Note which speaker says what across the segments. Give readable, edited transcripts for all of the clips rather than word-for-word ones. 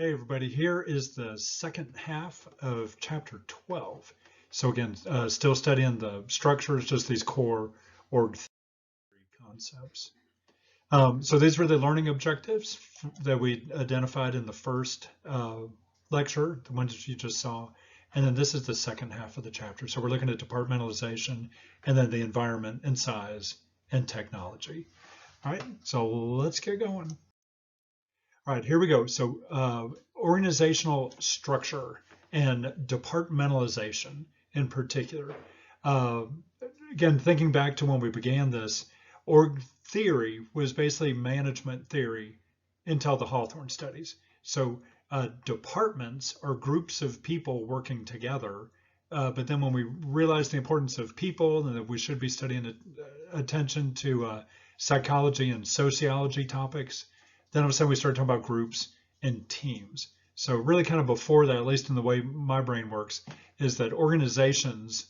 Speaker 1: Hey everybody, here is the second half of chapter 12. So again, still studying the structures, just these core org theory concepts. So these were the learning objectives that we identified in the first lecture, the ones that you just saw. And then this is the second half of the chapter. So we're looking at departmentalization and then the environment and size and technology. All right, so let's get going. All right, here we go. So organizational structure and departmentalization in particular. Uh, Again, thinking back to when we began this, org theory was basically management theory until the Hawthorne studies. So departments are groups of people working together. But then when we realized the importance of people and that we should be studying attention to psychology and sociology topics, then all of a sudden we started talking about groups and teams. So really kind of before that, at least in the way my brain works, is that organizations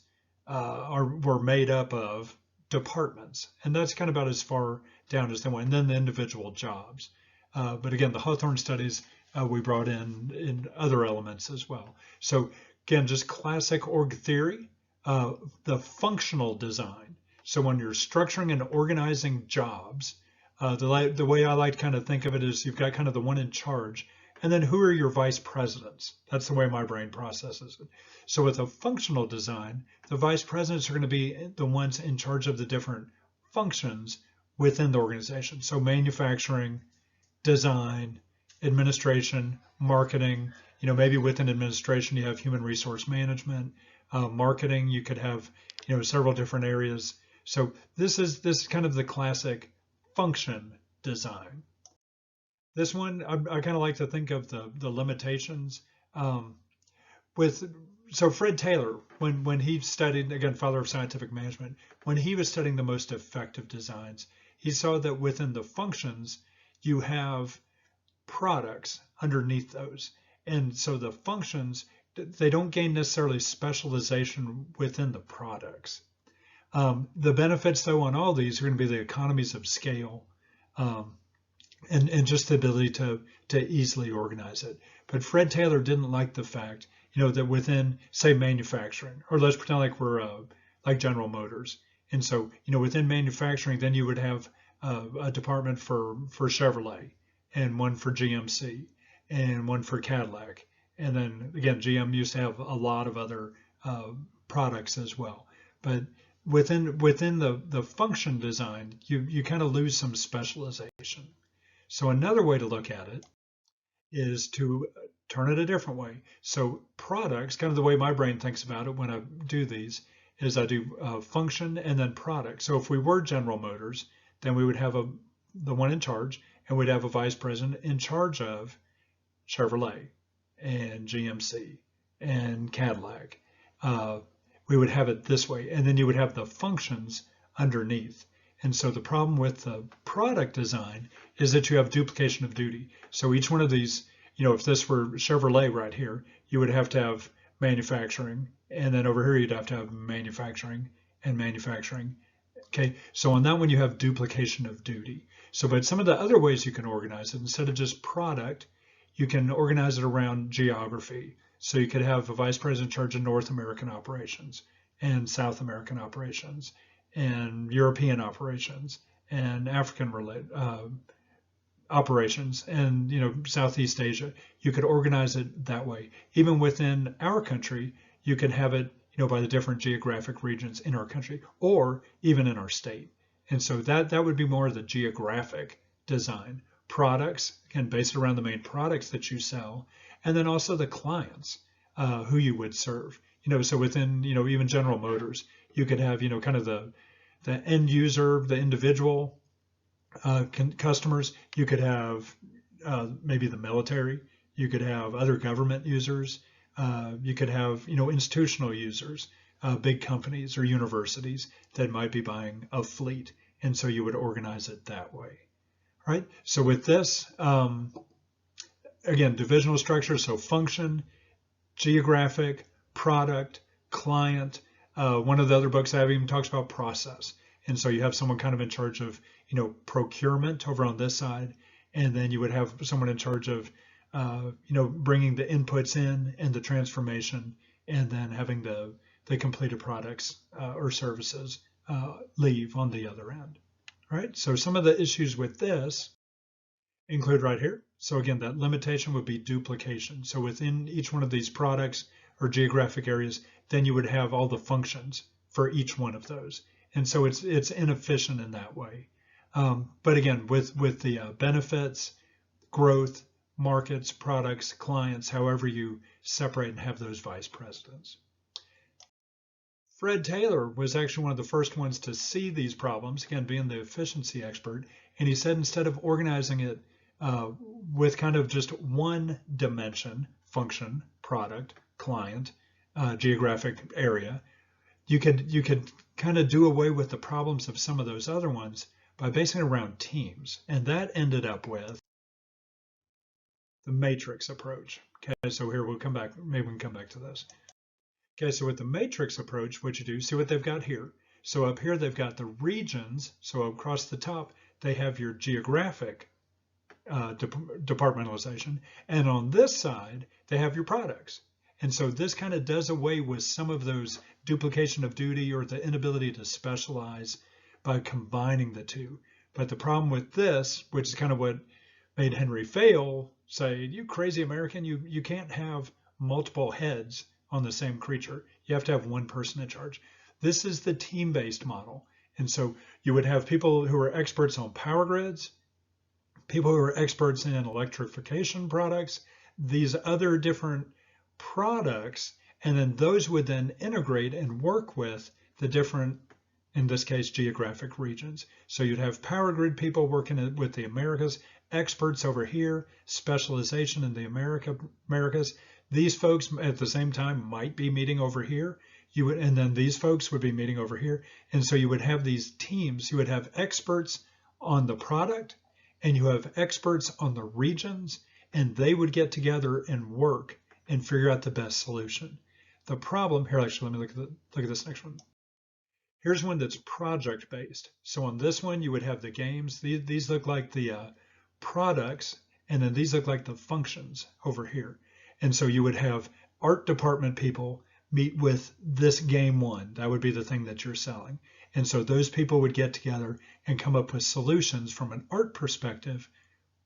Speaker 1: were made up of departments. And that's kind of about as far down as they went. And then the individual jobs. But again, the Hawthorne studies we brought in other elements as well. So again, just classic org theory, the functional design. So when you're structuring and organizing jobs, the way I like to kind of think of it is you've got kind of the one in charge, and then who are your vice presidents? That's the way my brain processes it. So with a functional design, the vice presidents are going to be the ones in charge of the different functions within the organization. So manufacturing, design, administration, marketing, maybe within administration you have human resource management, marketing, you could have, several different areas. So this is kind of the classic function design. This one, I kind of like to think of the limitations with. So Fred Taylor, when he studied, again, father of scientific management, when he was studying the most effective designs, he saw that within the functions, you have products underneath those. And so the functions, they don't gain necessarily specialization within the products. The benefits, though, on all these are going to be the economies of scale and just the ability to easily organize it. But Fred Taylor didn't like the fact, that within, say, manufacturing, or let's pretend like we're like General Motors. And so, within manufacturing, then you would have a department for Chevrolet and one for GMC and one for Cadillac. And then again, GM used to have a lot of other products as well. But within the function design, you kind of lose some specialization. So another way to look at it is to turn it a different way. So products, kind of the way my brain thinks about it when I do these, is I do function and then product. So if we were General Motors, then we would have the one in charge, and we'd have a vice president in charge of Chevrolet and GMC and Cadillac. We would have it this way, and then you would have the functions underneath. And so the problem with the product design is that you have duplication of duty. So each one of these, if this were Chevrolet right here, you would have to have manufacturing, and then over here you'd have to have manufacturing and manufacturing. Okay, so on that one you have duplication of duty. So, but some of the other ways you can organize it, instead of just product, you can organize it around geography. So you could have a vice president in charge of North American operations and South American operations and European operations and African operations and Southeast Asia. You could organize it that way. Even within our country, you can have it by the different geographic regions in our country or even in our state. And so that would be more of the geographic design. Products, can base it around the main products that you sell, and then also the clients who you would serve. So within even General Motors, you could have kind of the end user, the individual customers. You could have maybe the military. You could have other government users. You could have institutional users, big companies or universities that might be buying a fleet, and so you would organize it that way. All right. So with this, again, divisional structure. So function, geographic, product, client. One of the other books I have even talks about process. And so you have someone kind of in charge of, procurement over on this side. And then you would have someone in charge of bringing the inputs in and the transformation, and then having the completed products or services leave on the other end. Right? So some of the issues with this include right here. So again, that limitation would be duplication. So within each one of these products or geographic areas, then you would have all the functions for each one of those. And so it's inefficient in that way. But again, with the benefits, growth, markets, products, clients, however you separate and have those vice presidents. Fred Taylor was actually one of the first ones to see these problems, again, being the efficiency expert. And he said instead of organizing it with kind of just one dimension, function, product, client, geographic area, you could kind of do away with the problems of some of those other ones by basing it around teams. And that ended up with the matrix approach. Okay, so here we'll come back, maybe we can come back to this. Okay, so with the matrix approach, what you do, see what they've got here. So up here, they've got the regions. So across the top, they have your geographic departmentalization. And on this side, they have your products. And so this kind of does away with some of those duplication of duty or the inability to specialize by combining the two. But the problem with this, which is kind of what made Henry Fail say, you crazy American, you can't have multiple heads on the same creature. You have to have one person in charge. This is the team-based model. And so you would have people who are experts on power grids, people who are experts in electrification products, these other different products, and then those would then integrate and work with the different, in this case, geographic regions. So you'd have power grid people working with the Americas, experts over here, specialization in the Americas. These folks at the same time might be meeting over here. And then these folks would be meeting over here. And so you would have these teams. You would have experts on the product, and you have experts on the regions, and they would get together and work and figure out the best solution. The problem here, actually, let me look at this next one. Here's one that's project based. So on this one, you would have the games. These look like the products, and then these look like the functions over here. And so you would have art department people meet with this game one. That would be the thing that you're selling. And so those people would get together and come up with solutions from an art perspective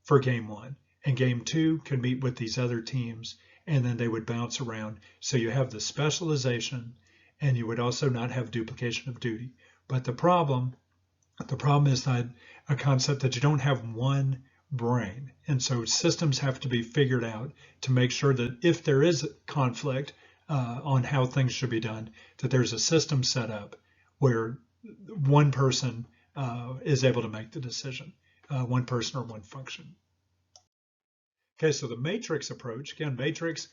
Speaker 1: for game one. And game two could meet with these other teams, and then they would bounce around. So you have the specialization, and you would also not have duplication of duty. But the problem is that a concept that you don't have one brain. And so systems have to be figured out to make sure that if there is conflict on how things should be done, that there's a system set up where one person is able to make the decision, one person or one function. Okay, so the matrix approach, again, matrix,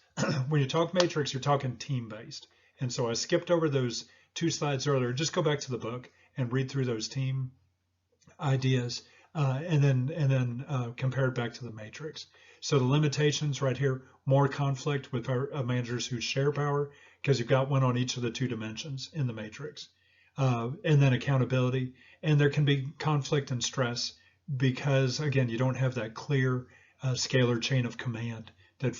Speaker 1: when you talk matrix, you're talking team-based. And so I skipped over those 2 slides earlier. Just go back to the book and read through those team ideas. And then compare it back to the matrix. So the limitations right here, more conflict with managers who share power, because you've got one on each of the 2 dimensions in the matrix. And then accountability. And there can be conflict and stress because, again, you don't have that clear scalar chain of command that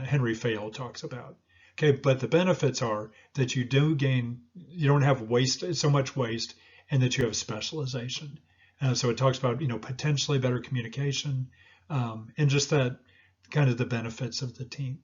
Speaker 1: Henry Fail talks about. Okay, but the benefits are that you don't have so much waste, and that you have specialization. So it talks about, potentially better communication, and just that kind of the benefits of the team.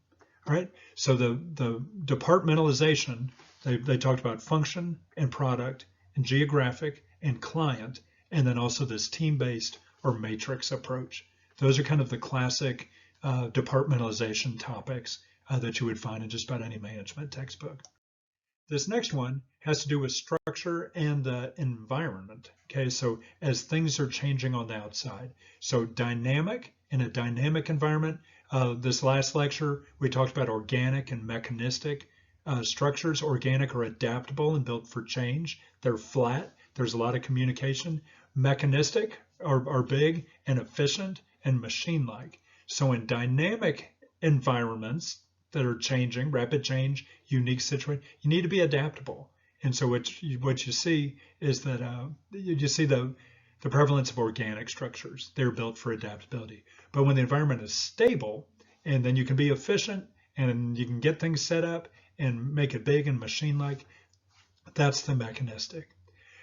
Speaker 1: All right. So the departmentalization, they talked about function and product and geographic and client, and then also this team-based or matrix approach. Those are kind of the classic departmentalization topics that you would find in just about any management textbook. This next one has to do with structure and the environment. Okay, so as things are changing on the outside. So dynamic, in a dynamic environment, this last lecture, we talked about organic and mechanistic structures. Organic are adaptable and built for change. They're flat. There's a lot of communication. Mechanistic are big and efficient and machine-like. So in dynamic environments that are changing, rapid change, unique situation, you need to be adaptable. And so what you see is that you see the prevalence of organic structures. They're built for adaptability. But when the environment is stable, and then you can be efficient and you can get things set up and make it big and machine-like. That's the mechanistic.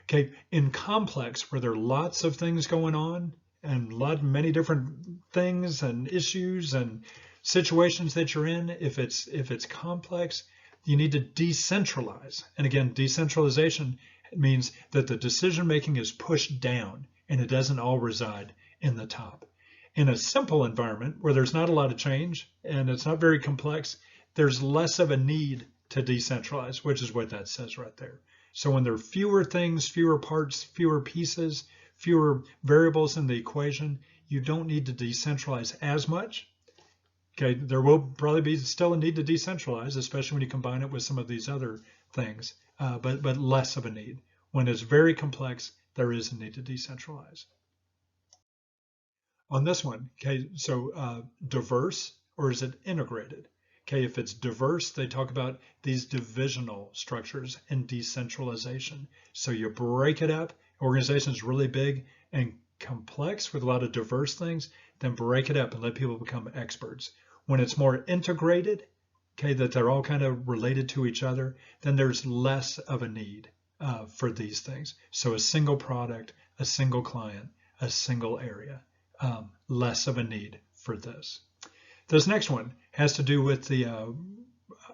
Speaker 1: Okay, in complex, where there are lots of things going on and many different things and issues and situations that you're in, if it's complex, you need to decentralize. And again, decentralization means that the decision making is pushed down and it doesn't all reside in the top. In a simple environment where there's not a lot of change and it's not very complex, there's less of a need to decentralize, which is what that says right there. So when there are fewer things, fewer parts, fewer pieces, fewer variables in the equation, you don't need to decentralize as much. Okay, there will probably be still a need to decentralize, especially when you combine it with some of these other things, but less of a need. When it's very complex, there is a need to decentralize. On this one, okay, so diverse, or is it integrated? Okay, if it's diverse, they talk about these divisional structures and decentralization. So you break it up. Organization is really big and complex with a lot of diverse things, then break it up and let people become experts. When it's more integrated, okay, that they're all kind of related to each other, then there's less of a need for these things. So a single product, a single client, a single area, less of a need for this. This next one has to do with the,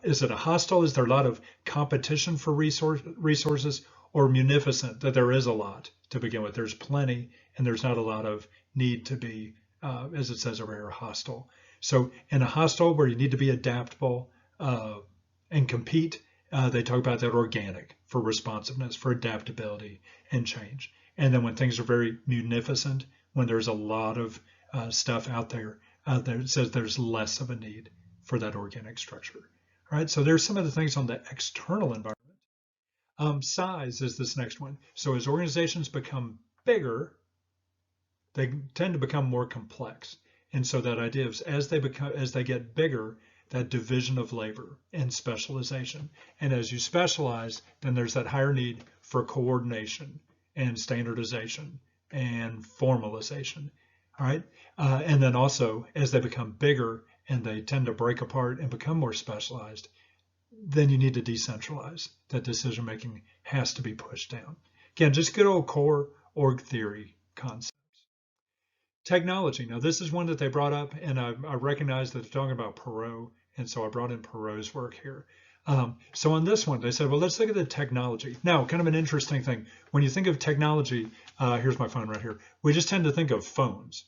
Speaker 1: is it a hostile? Is there a lot of competition for resources, or munificent, that there is a lot to begin with? There's plenty and there's not a lot of need to be, as it says over here, hostile. So in a hostile where you need to be adaptable and compete, they talk about that organic, for responsiveness, for adaptability and change. And then when things are very munificent, when there's a lot of stuff out there, it says there's less of a need for that organic structure. All right, so there's some of the things on the external environment. Size is this next one. So as organizations become bigger, they tend to become more complex. And so that idea is as they get bigger, that division of labor and specialization. And as you specialize, then there's that higher need for coordination and standardization and formalization. All right. And then also as they become bigger and they tend to break apart and become more specialized, then you need to decentralize. That decision making has to be pushed down. Again, just good old core org theory concepts. Technology. Now this is one that they brought up, and I recognize that they're talking about Perot, and so I brought in Perot's work here. So on this one, they said, well, let's look at the technology. Now, kind of an interesting thing. When you think of technology, here's my phone right here. We just tend to think of phones.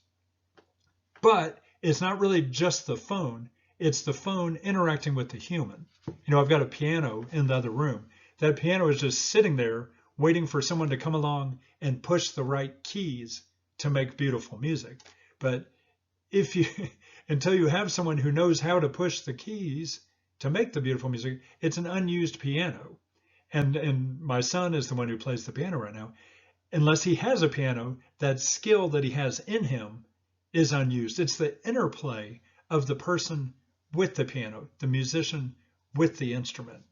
Speaker 1: But it's not really just the phone. It's the phone interacting with the human. You know, I've got a piano in the other room. That piano is just sitting there waiting for someone to come along and push the right keys to make beautiful music. But if you, until you have someone who knows how to push the keys to make the beautiful music, it's an unused piano. And my son is the one who plays the piano right now. Unless he has a piano, that skill that he has in him is unused. It's the interplay of the person with the piano, the musician with the instrument.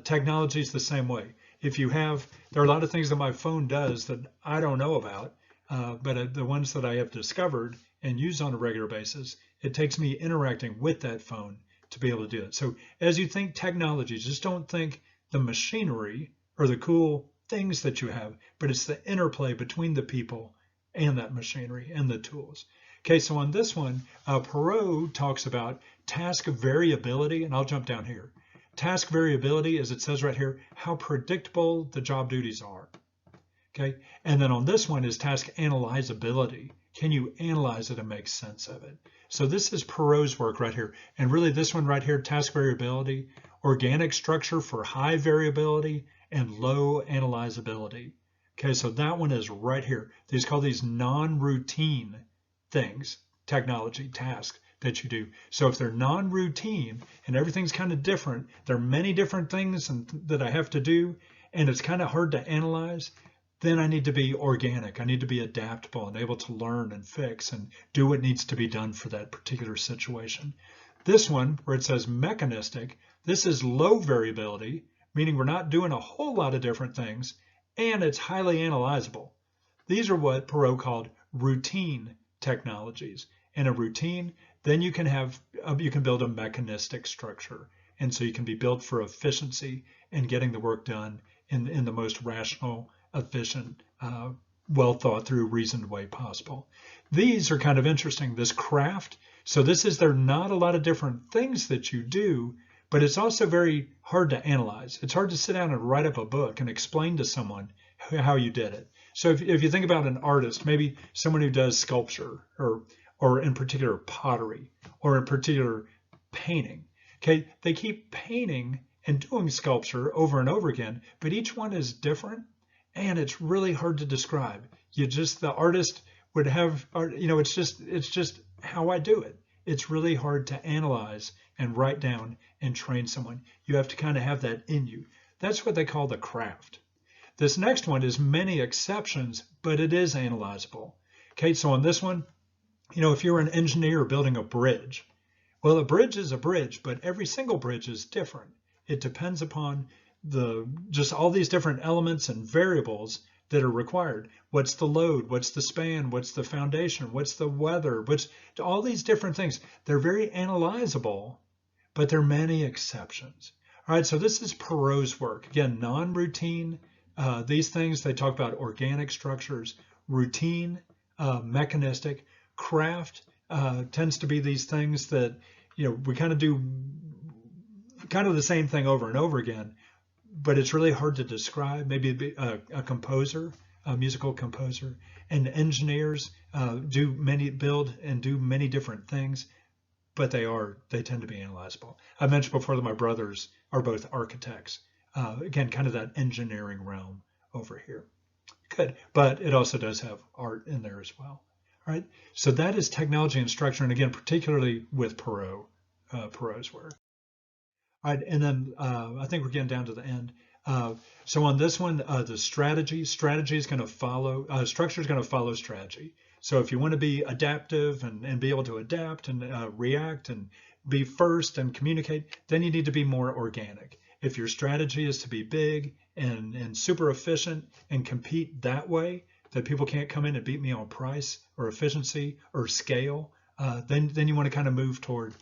Speaker 1: Technology is the same way. If you have, there are a lot of things that my phone does that I don't know about, but the ones that I have discovered and use on a regular basis, it takes me interacting with that phone to be able to do it. So as you think technology, just don't think the machinery or the cool things that you have, but it's the interplay between the people and that machinery and the tools. Okay, so on this one, Perot talks about task variability, and I'll jump down here. Task variability, as it says right here, how predictable the job duties are. Okay, and then on this one is task analyzability. Can you analyze it and make sense of it? So this is Perot's work right here. And really this one right here, task variability, organic structure for high variability and low analyzability. Okay, so that one is right here. These call these non-routine things, technology, tasks that you do. So if they're non-routine and everything's kind of different, there are many different things that I have to do, and it's kind of hard to analyze, then I need to be organic. I need to be adaptable and able to learn and fix and do what needs to be done for that particular situation. This one, where it says mechanistic, this is low variability, meaning we're not doing a whole lot of different things, and it's highly analyzable. These are what Perot called routine technologies. And a routine, then you can have you can build a mechanistic structure, and so you can be built for efficiency and getting the work done in the most rational, efficient, well thought through, reasoned way possible. These are kind of interesting. This craft. So there are not a lot of different things that you do, but it's also very hard to analyze. It's hard to sit down and write up a book and explain to someone how you did it. So if you think about an artist, maybe someone who does sculpture or in particular pottery or in particular painting, okay, they keep painting and doing sculpture over and over again, but each one is different and it's really hard to describe. The artist would have, it's just how I do it. It's really hard to analyze and write down and train someone. You have to kind of have that in you. That's what they call the craft. This next one is many exceptions, but it is analyzable. Okay, so on this one, if you're an engineer building a bridge, well, a bridge is a bridge, but every single bridge is different. It depends upon just all these different elements and variables that are required. What's the load? What's the span? What's the foundation? What's the weather? What's all these different things? They're very analyzable, but there are many exceptions. All right, so this is Perot's work. Again, non-routine. These things, they talk about organic structures, routine, mechanistic. Craft tends to be these things that, we kind of do kind of the same thing over and over again, but it's really hard to describe. Maybe a composer, a musical composer, and engineers build and do many different things, but they tend to be analyzable. I mentioned before that my brothers are both architects. Again, kind of that engineering realm over here. Good, but it also does have art in there as well. All right, so that is technology and structure, and again, particularly with Perot's work. All right, and then I think we're getting down to the end. So on this one, the strategy is going to follow, structure is going to follow strategy. So if you want to be adaptive and be able to adapt and react and be first and communicate, then you need to be more organic. If your strategy is to be big and super efficient and compete that way, that people can't come in and beat me on price or efficiency or scale, then you want to kind of move toward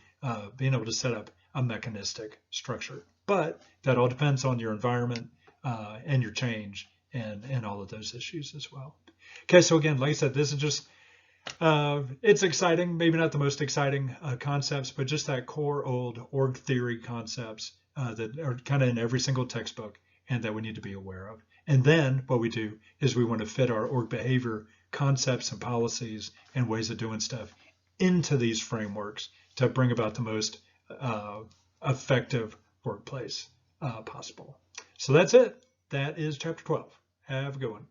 Speaker 1: being able to set up a mechanistic structure. But that all depends on your environment and your change and all of those issues as well. Okay, so again, like I said, this is just, it's exciting, maybe not the most exciting concepts, but just that core old org theory concepts that are kind of in every single textbook and that we need to be aware of. And then what we do is we want to fit our org behavior concepts and policies and ways of doing stuff into these frameworks to bring about the most effective workplace possible. So that's it. That is chapter 12. Have a good one.